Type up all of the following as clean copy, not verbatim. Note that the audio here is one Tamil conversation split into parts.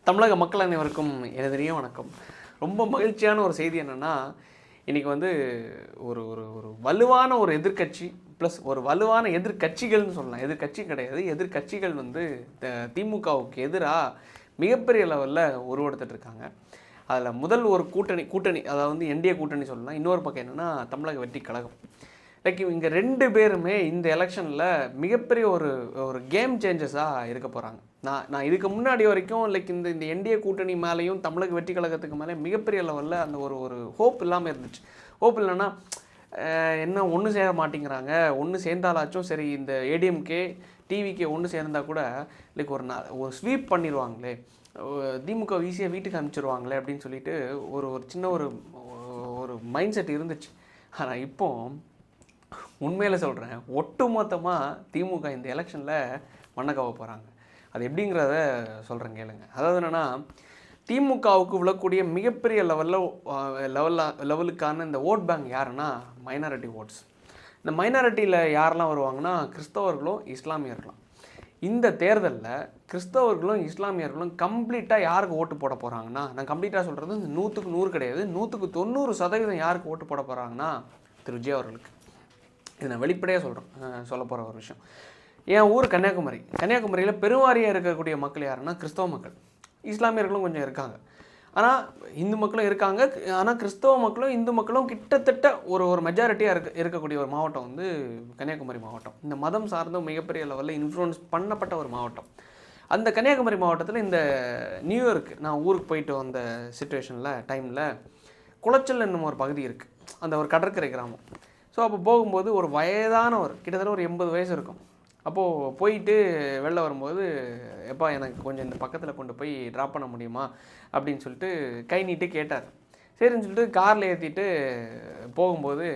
தமிழக மக்கள் அனைவருக்கும் எனதெரிய வணக்கம். ரொம்ப மகிழ்ச்சியான ஒரு செய்தி என்னென்னா, இன்றைக்கி வந்து ஒரு ஒரு ஒரு வலுவான ஒரு எதிர்க்கட்சி ப்ளஸ் ஒரு வலுவான எதிர்க்கட்சிகள்னு சொல்லலாம். எதிர்க்கட்சி கிடையாது, எதிர்க்கட்சிகள் வந்து திமுகவுக்கு எதிராக மிகப்பெரிய லெவலில் உருவெடுத்துட்டு இருக்காங்க. அதில் முதல் ஒரு கூட்டணி அதாவது வந்து என்டிஏ கூட்டணி சொல்லலாம். இன்னொரு பக்கம் என்னென்னா தமிழக வெற்றி கழகம். லைக் இங்கே 2 பேருமே இந்த எலெக்ஷனில் மிகப்பெரிய ஒரு ஒரு கேம் சேஞ்சஸாக இருக்க போகிறாங்க. நான் இதுக்கு முன்னாடி வரைக்கும் லைக் இந்த என்டிஏ கூட்டணி மேலேயும் தமிழக வெற்றி கழகத்துக்கு மேலே மிகப்பெரிய லெவலில் அந்த ஒரு ஒரு ஹோப் இல்லாமல் இருந்துச்சு. ஹோப் இல்லைன்னா என்ன ஒன்று சேர மாட்டேங்கிறாங்க, ஒன்று சேர்ந்தாலாச்சும் சரி இந்த ஏடிஎம்கே டிவிக்கே ஒன்று சேர்ந்தால் கூட லைக் ஒரு ஸ்வீப் பண்ணிடுவாங்களே, திமுக ஈஸியாக வீட்டுக்கு அனுப்பிச்சிடுவாங்களே அப்படின்னு சொல்லிட்டு ஒரு ஒரு சின்ன ஒரு ஒரு மைண்ட் செட் இருந்துச்சு. ஆனால் இப்போ உண்மையில் சொல்கிறேன், ஒட்டுமொத்தமாக திமுக இந்த எலெக்ஷனில் மண்ணக்கவ போகிறாங்க. அது எப்படிங்கிறத சொல்கிறேன் கேளுங்க. அதாவது என்னென்னா, திமுகவுக்கு விழக்கூடிய மிகப்பெரிய லெவலுக்கான இந்த ஓட் பேங்க் யாருன்னா மைனாரிட்டி ஓட்ஸ். இந்த மைனாரிட்டியில் யாரெல்லாம் வருவாங்கன்னா கிறிஸ்தவர்களும் இஸ்லாமியர்களும். இந்த தேர்தலில் கிறிஸ்தவர்களும் இஸ்லாமியர்களும் கம்ப்ளீட்டாக யாருக்கு ஓட்டு போட போகிறாங்கன்னா, நான் கம்ப்ளீட்டாக சொல்கிறது 100க்கு 100 கிடையாது, 100க்கு 90% யாருக்கு ஓட்டு போட போகிறாங்கன்னா திரு விஜய் அவர்களுக்கு. இது நான் வெளிப்படையாக சொல்ல போகிற ஒரு விஷயம். என் ஊர் கன்னியாகுமரியில் பெருவாரியாக இருக்கக்கூடிய மக்கள் யாருன்னா கிறிஸ்தவ மக்கள். இஸ்லாமியர்களும் கொஞ்சம் இருக்காங்க, ஆனால் இந்து மக்களும் இருக்காங்க. ஆனால் கிறிஸ்தவ மக்களும் இந்து மக்களும் கிட்டத்தட்ட ஒரு மெஜாரிட்டியாக இருக்கக்கூடிய ஒரு மாவட்டம் வந்து கன்னியாகுமரி மாவட்டம். இந்த மதம் சார்ந்த மிகப்பெரிய லெவலில் இன்ஃப்ளூயன்ஸ் பண்ணப்பட்ட ஒரு மாவட்டம். அந்த கன்னியாகுமரி மாவட்டத்தில் இந்த நியூ இயருக்கு நான் ஊருக்கு போயிட்டு வந்த டைமில் குளச்சல் என்னும் ஒரு பகுதி இருக்குது. அந்த ஒரு கடற்கரை கிராமம். ஸோ அப்போ போகும்போது ஒரு வயதானவர், கிட்டத்தட்ட ஒரு 80 வயசு இருக்கும். அப்போது போயிட்டு வெளில வரும்போது, எப்பா எனக்கு கொஞ்சம் இந்த பக்கத்தில் கொண்டு போய் ட்ராப் பண்ண முடியுமா அப்படின்னு சொல்லிட்டு கை நீட்டு கேட்டார். சரின்னு சொல்லிட்டு காரில் ஏற்றிட்டு போகும்போது,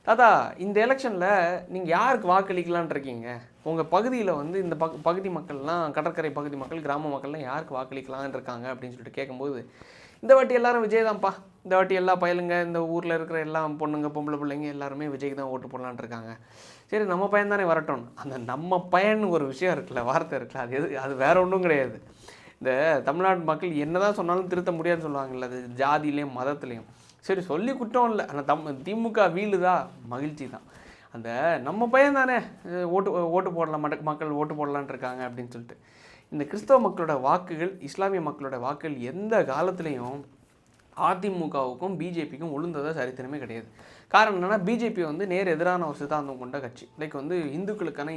தாத்தா இந்த எலெக்ஷனில் நீங்கள் யாருக்கு வாக்களிக்கலான் இருக்கீங்க, உங்கள் பகுதியில் வந்து இந்த பகுதி மக்கள்லாம், கடற்கரை பகுதி மக்கள், கிராம மக்கள்லாம் யாருக்கு வாக்களிக்கலான் இருக்காங்க அப்படின்னு சொல்லிட்டு கேட்கும்போது, இந்த வாட்டி எல்லாரும் விஜய் தான்ப்பா, இந்த வாட்டி எல்லா பயலுங்க, இந்த ஊரில் இருக்கிற எல்லா பொண்ணுங்க பொம்பளை பிள்ளைங்க எல்லாருமே விஜய்க்கு தான் ஓட்டு போடலான் இருக்காங்க. சரி நம்ம பையன் தானே வரட்டும். அந்த நம்ம பையன் ஒரு விஷயம் இருக்குல்ல, வார்த்தை இருக்குல்ல, அது வேற ஒன்றும் கிடையாது. இந்த தமிழ்நாட்டு மக்கள் என்ன தான் சொன்னாலும் திருத்த முடியாதுன்னு சொல்லுவாங்கல்ல, அது ஜாதியிலையும் மதத்துலேயும். சரி சொல்லி குற்றம் இல்லை, ஆனால் திமுக வீழுதா மகிழ்ச்சி தான். அந்த நம்ம பையன் தானே ஓட்டு போடலாம், மக்கள் ஓட்டு போடலான் இருக்காங்க அப்படின்னு சொல்லிட்டு. இந்த கிறிஸ்தவ மக்களோட வாக்குகள், இஸ்லாமிய மக்களோட வாக்குகள் எந்த காலத்துலேயும் அதிமுகவுக்கும் பிஜேபிக்கும் உளுந்ததாக சரித்திரமே கிடையாது. காரணம் என்னென்னா, பிஜேபி வந்து நேர் எதிரான ஒரு சித்தாந்தம் கொண்ட கட்சி. லைக் வந்து இந்துக்களுக்கான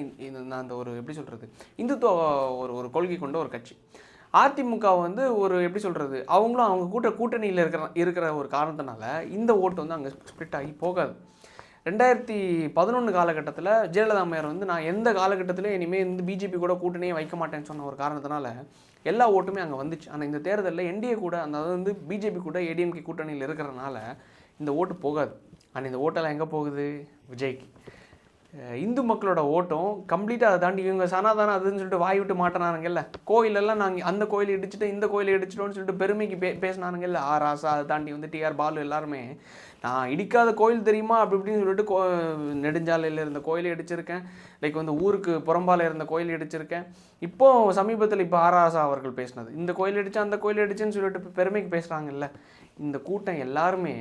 அந்த ஒரு எப்படி சொல்கிறது, இந்துத்துவ ஒரு கொள்கை கொண்ட ஒரு கட்சி. அதிமுக வந்து ஒரு எப்படி சொல்கிறது, அவங்களும் அவங்க கூட்டணியில் இருக்கிற ஒரு காரணத்தினால இந்த ஓட்டு வந்து அங்கே ஸ்ப்ளிட் ஆகி போகாது. 2011 காலகட்டத்தில் ஜெயலலிதா அம்மையார் வந்து நான் எந்த காலகட்டத்திலும் இனிமேல் இந்த பிஜேபி கூட கூட்டணியே வைக்க மாட்டேன்னு சொன்ன ஒரு காரணத்தினால எல்லா ஓட்டுமே அங்கே வந்துச்சு. ஆனால் இந்த தேர்தலில் என்டிஏ கூட, அதாவது வந்து பிஜேபி கூட ஏடிஎம்கே கூட்டணியில் இருக்கிறனால இந்த ஓட்டு போகாது. ஆனால் இந்த ஓட்டெல்லாம் எங்கே போகுது, விஜய்க்கு. இந்து மக்களோட ஓட்டும் கம்ப்ளீட்டாக அதை தாண்டி இவங்க சனாதானம் அதுன்னு சொல்லிட்டு வாய் விட்டு மாட்டினானுங்கல்ல, கோயிலெல்லாம் நாங்கள் அந்த கோயிலை இடிச்சுட்டு இந்த கோயிலை இடிச்சிட்டோன்னு சொல்லிட்டு பெருமைக்கு பேசினானுங்கல்ல, ராசா அதை தாண்டி வந்து டிஆர் பாலு எல்லாருமே, நான் இடிக்காத கோயில் தெரியுமா அப்படி இப்படின்னு சொல்லிட்டு நெடுஞ்சாலையில் இருந்த கோயிலை இடிச்சிருக்கேன், லைக் வந்து ஊருக்கு புறம்பால இருந்த கோயிலை இடிச்சிருக்கேன். இப்போது சமீபத்தில் இப்போ ராசா அவர்கள் பேசினது, இந்த கோயில் இடிச்சு அந்த கோயில் இடிச்சுன்னு சொல்லிட்டு பெருமைக்கு பேசுகிறாங்கல்ல. இந்த கூட்டம் எல்லாருமே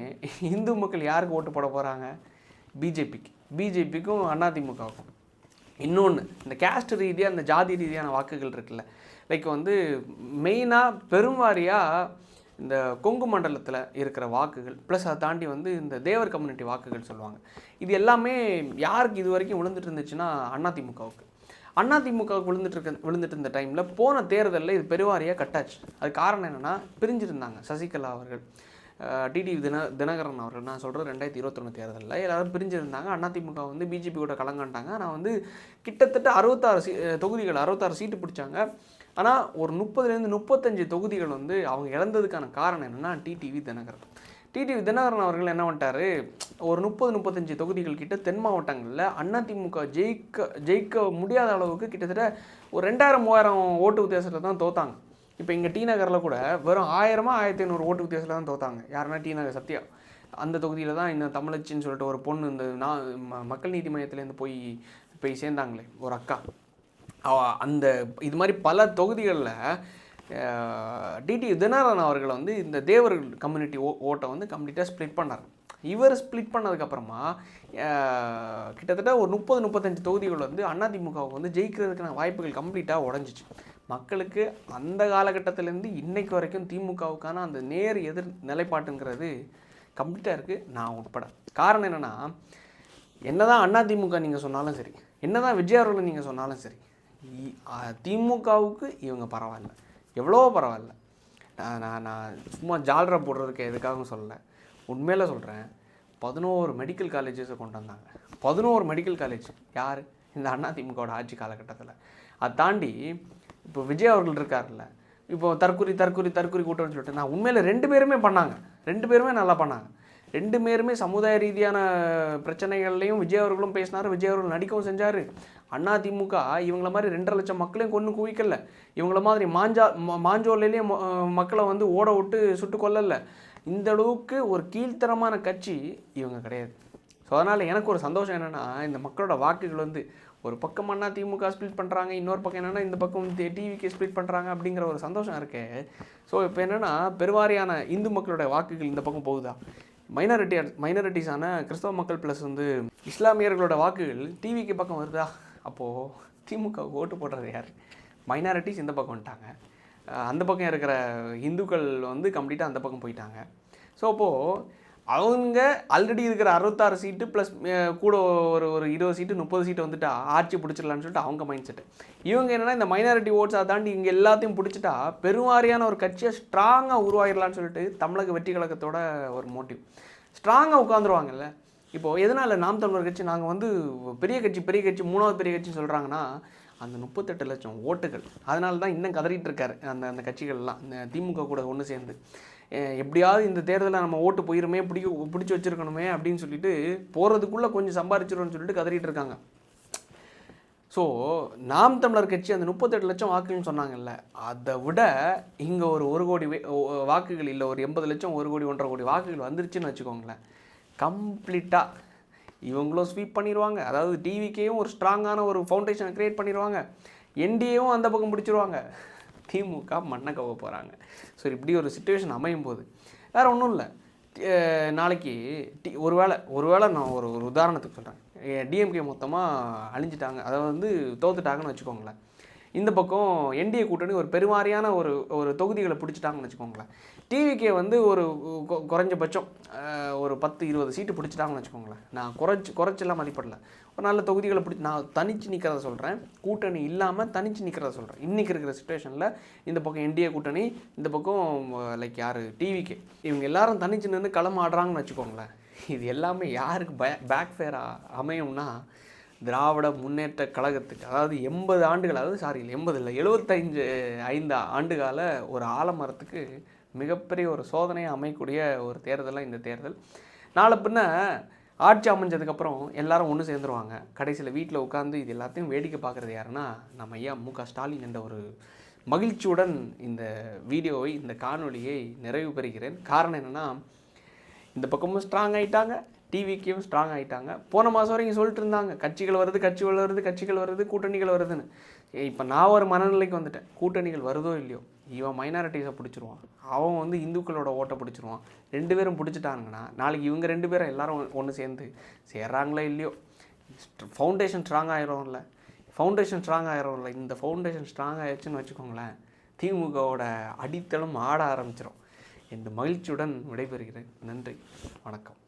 இந்து மக்கள் யாருக்கு ஓட்டு போட போகிறாங்க, பிஜேபிக்கும் அதிமுகவுக்கும். இன்னொன்று, இந்த கேஸ்ட் ரீதியாக, இந்த ஜாதி ரீதியான வாக்குகள் இருக்குல்ல, லைக் வந்து மெயினாக பெரும்வாரியாக இந்த கொங்கு மண்டலத்தில் இருக்கிற வாக்குகள் ப்ளஸ் அதை தாண்டி வந்து இந்த தேவர் கம்யூனிட்டி வாக்குகள் சொல்லுவாங்க. இது எல்லாமே யாருக்கு இது வரைக்கும் விழுந்துட்டு இருந்துச்சுன்னா அதிமுகவுக்கு. விழுந்துட்டு இருந்த டைமில் போன தேர்தலில் இது பெருவாரியாக கட்டாச்சு. அது காரணம் என்னென்னா, பிரிஞ்சிருந்தாங்க சசிகலா அவர்கள், டிடிவி தினகரன் அவர்கள். நான் சொல்கிறது 2021 தேர்தலில் எல்லோரும் பிரிஞ்சிருந்தாங்க. அதிமுக வந்து பிஜேபி கூட கலங்காண்டாங்க. ஆனால் வந்து கிட்டத்தட்ட 66 சீட்டு பிடிச்சாங்க. ஆனால் ஒரு 30லேருந்து 35 தொகுதிகள் வந்து அவங்க இழந்ததுக்கான காரணம் என்னென்னா டிடிவி தினகரன் அவர்கள் என்ன பண்ணிட்டாரு, ஒரு 30-35 தொகுதிகள் கிட்ட தென் மாவட்டங்களில் அதிமுக ஜெயிக்க முடியாத அளவுக்கு கிட்டத்தட்ட ஒரு 2000-3000 ஓட்டு வித்தியாசத்தில் தான் தோத்தாங்க. இப்போ இங்கே டி நகரில் கூட வெறும் 1000-1500 ஓட்டு வித்தியாசத்தில் தான் தோத்தாங்க. யாருன்னா டி நகர் சத்யா. அந்த தொகுதியில் தான் இந்த தமிழச்சின்னு சொல்லிட்டு ஒரு பொண்ணு இந்த மக்கள் நீதி மையத்துலேருந்து போய் சேர்ந்தாங்களே ஒரு அக்கா. அந்த இது மாதிரி பல தொகுதிகளில் டிடி தினகரன் அவர்களை வந்து இந்த தேவர் கம்யூனிட்டி ஓட்டை வந்து கம்ப்ளீட்டாக ஸ்ப்ளிட் பண்ணார். இவர் ஸ்ப்ளிட் பண்ணதுக்கப்புறமா கிட்டத்தட்ட ஒரு 30-35 தொகுதிகள் வந்து அதிமுகவுக்கு வந்து ஜெயிக்கிறதுக்கான வாய்ப்புகள் கம்ப்ளீட்டாக உடஞ்சிச்சு. மக்களுக்கு அந்த காலகட்டத்திலேருந்து இன்னைக்கு வரைக்கும் திமுகவுக்கான அந்த நேர் எதிர் நிலைப்பாட்டுங்கிறது கம்ப்ளீட்டாக இருக்குது, நான் உட்பட. காரணம் என்னென்னா, என்னதான் அதிமுக நீங்கள் சொன்னாலும் சரி, என்னதான் விஜய் அவர்கள் நீங்கள் சொன்னாலும் சரி, திமுகவுக்கு இவங்க பரவாயில்ல, எவ்வளோ பரவாயில்ல. நான் சும்மா ஜால்ரா போடுறதுக்கு எதுக்காகவும் சொல்லலை, உண்மையில் சொல்கிறேன். 11 மெடிக்கல் காலேஜஸை கொண்டு வந்தாங்க. 11 மெடிக்கல் காலேஜ் யார்? இந்த அதிமுகவோட ஆட்சி காலகட்டத்தில். அதை தாண்டி இப்போ விஜய் அவர்கள் இருக்கார்ல, இப்போ தற்கொலை கூட்டம்னு சொல்லிட்டு, நான் உண்மையில் 2 பேருமே பண்ணாங்க, 2 பேருமே நல்லா பண்ணாங்க. 2 பேருமே சமுதாய ரீதியான பிரச்சனைகள்லையும் விஜய் அவர்களும் பேசினார், விஜய் அவர்கள் நடிக்கவும் செஞ்சார். அதிமுக இவங்கள மாதிரி 2.5 லட்சம் மக்களையும் கொண்டு குவிக்கல, இவங்கள மாதிரி மாஞ்சோலையிலேயும் மக்களை வந்து ஓட விட்டு சுட்டு கொல்லலை. இந்த அளவுக்கு ஒரு கீழ்த்தரமான கட்சி இவங்க கிடையாது. ஸோ அதனால் எனக்கு ஒரு சந்தோஷம் என்னென்னா, இந்த மக்களோட வாக்குகள் வந்து ஒரு பக்கம் திமுக ஸ்ப்ளிட் பண்ணுறாங்க, இன்னொரு பக்கம் என்னென்னா இந்த பக்கம் டிவிக்கு ஸ்ப்ளிட் பண்ணுறாங்க அப்படிங்கிற ஒரு சந்தோஷம் இருக்கே. ஸோ இப்போ என்னென்னா, பெருவாரியான இந்து மக்களோட வாக்குகள் இந்த பக்கம் போகுதா, மைனாரிட்டிஸான கிறிஸ்தவ மக்கள் ப்ளஸ் வந்து இஸ்லாமியர்களோட வாக்குகள் டிவிக்கு பக்கம் வருதா? அப்போது திமுக ஓட்டு போடுறது யார்? மைனாரிட்டிஸ் இந்த பக்கம் வந்துட்டாங்க, அந்த பக்கம் இருக்கிற இந்துக்கள் வந்து கம்ப்ளீட்டாக அந்த பக்கம் போயிட்டாங்க. ஸோ அப்போது அவங்க ஆல்ரெடி இருக்கிற 66 சீட்டு ப்ளஸ் கூட ஒரு 20 சீட்டு 30 சீட்டு வந்துட்டா ஆட்சி பிடிச்சிடலான்னு சொல்லிட்டு அவங்க மைண்ட் செட்டு. இவங்க என்னென்னா, இந்த மைனாரிட்டி ஓட்ஸை தாண்டி இங்கே எல்லாத்தையும் பிடிச்சிட்டா பெருவாரியான ஒரு கட்சியை ஸ்ட்ராங்காக உருவாகிடலான்னு சொல்லிட்டு தமிழக வெற்றி கழகத்தோட ஒரு மோட்டிவ். ஸ்ட்ராங்காக உட்காந்துருவாங்கல்ல. இப்போது எதனால் நாம் தமிழர் கட்சி நாங்கள் வந்து பெரிய கட்சி 3வது பெரிய கட்சின்னு சொல்கிறாங்கன்னா, அந்த 38 லட்சம் ஓட்டுகள். அதனால தான் இன்னும் கதறிட்டு இருக்காரு அந்த கட்சிகள்லாம், இந்த திமுக கூட ஒன்று சேர்ந்து. எப்படியாவது இந்த தேர்தலில் நம்ம ஓட்டு போயிருமே, பிடிச்சி வச்சுருக்கணுமே அப்படின்னு சொல்லிட்டு போகிறதுக்குள்ளே கொஞ்சம் சம்பாரிச்சிடும்னு சொல்லிட்டு கதறிட்டு இருக்காங்க. ஸோ நாம் தமிழர் கட்சி அந்த 38 லட்சம் வாக்குகள்னு சொன்னாங்கல்ல, அதை விட இங்கே ஒரு 1 கோடி வாக்குகள் இல்லை, ஒரு 80 லட்சம் 1 கோடி 1.5 கோடி வாக்குகள் வந்துருச்சுன்னு வச்சுக்கோங்களேன். கம்ப்ளீட்டாக இவங்களும் ஸ்வீப் பண்ணிடுவாங்க. அதாவது டிவிக்கேயும் ஒரு ஸ்ட்ராங்கான ஒரு ஃபவுண்டேஷனை க்ரியேட் பண்ணிடுவாங்க, என்டிஏவும் அந்த பக்கம் பிடிச்சிருவாங்க, திமுக மண்ணை கவ போகிறாங்க. ஸோ இப்படி ஒரு சிச்சுவேஷன் அமையும் போது வேறு ஒன்றும் இல்லை. நாளைக்கு ஒருவேளை நான் ஒரு உதாரணத்துக்கு சொல்கிறேன், டிஎம்கே மொத்தமாக அழிஞ்சிட்டாங்க, அதை வந்து தோத்துட்டாங்கன்னு வச்சுக்கோங்களேன். இந்த பக்கம் என்டிஏ கூட்டணி ஒரு பெருவாரியான ஒரு தொகுதிகளை பிடிச்சிட்டாங்கன்னு வச்சுக்கோங்களேன். டிவிக்கே வந்து ஒரு குறைஞ்சபட்சம் ஒரு 10-20 சீட்டு பிடிச்சிட்டாங்கன்னு வச்சுக்கோங்களேன். நான் குறைச்செல்லாம் மதிப்பிடல, ஒரு நல்ல தொகுதிகளை நான் தனித்து நிற்கிறத சொல்கிறேன், கூட்டணி இல்லாமல் தனித்து நிற்கிறத சொல்கிறேன். இன்றைக்கி இருக்கிற சிச்சுவேஷனில் இந்த பக்கம் என்டிஏ கூட்டணி, இந்த பக்கம் லைக் யார் டிவிக்கே, இவங்க எல்லாரும் தனிச்சு நின்று களம் ஆடுறாங்கன்னு வச்சுக்கோங்களேன். இது எல்லாமே யாருக்கு பேக் ஃபேராக அமையும்னா, திராவிட முன்னேற்ற கழகத்துக்கு. அதாவது 80 ஆண்டுகள், அதாவது 80 இல்லை 75 ஆண்டுகால ஒரு ஆலமரத்துக்கு மிகப்பெரிய ஒரு சோதனையை அமையக்கூடிய ஒரு தேர்தலாக இந்த தேர்தல். நாளை பின்ன ஆட்சி அமைஞ்சதுக்கப்புறம் எல்லாரும் ஒன்று சேர்ந்துருவாங்க. கடைசியில் வீட்டில் உட்காந்து இது எல்லாத்தையும் வேடிக்கை பார்க்குறது யாருன்னா, நம்ம ஐயா மு.க. ஸ்டாலின் என்ற ஒரு மகிழ்ச்சியுடன் இந்த வீடியோவை, இந்த காணொலியை நிறைவு பெறுகிறேன். காரணம் என்னென்னா, இந்த பக்கமும் ஸ்ட்ராங் ஆகிட்டாங்க, டிவிக்கும் ஸ்ட்ராங் ஆகிட்டாங்க. போன மாதம் வரைக்கும் சொல்லிட்டு இருந்தாங்க கட்சிகள் வருது, கூட்டணிகள் வருதுன்னு. இப்போ நான் ஒரு மனநிலைக்கு வந்துட்டேன், கூட்டணிகள் வருதோ இல்லையோ, இவன் மைனாரிட்டிஸை பிடிச்சிருவான், அவன் வந்து இந்துக்களோட ஓட்டை பிடிச்சிருவான். 2 பேரும் பிடிச்சிட்டாங்கன்னா நாளைக்கு இவங்க 2 பேரும் எல்லாரும் ஒன்று சேர்ந்து சேர்றாங்களோ இல்லையோ, ஃபவுண்டேஷன் ஸ்ட்ராங் ஆகிரும்ல. இந்த ஃபவுண்டேஷன் ஸ்ட்ராங் ஆகிடுச்சுன்னு வச்சுக்கோங்களேன், திமுகவோட அடித்தளம் ஆட ஆரம்பிச்சிடும். என்று மகிழ்ச்சியுடன் விடைபெறுகிறேன். நன்றி, வணக்கம்.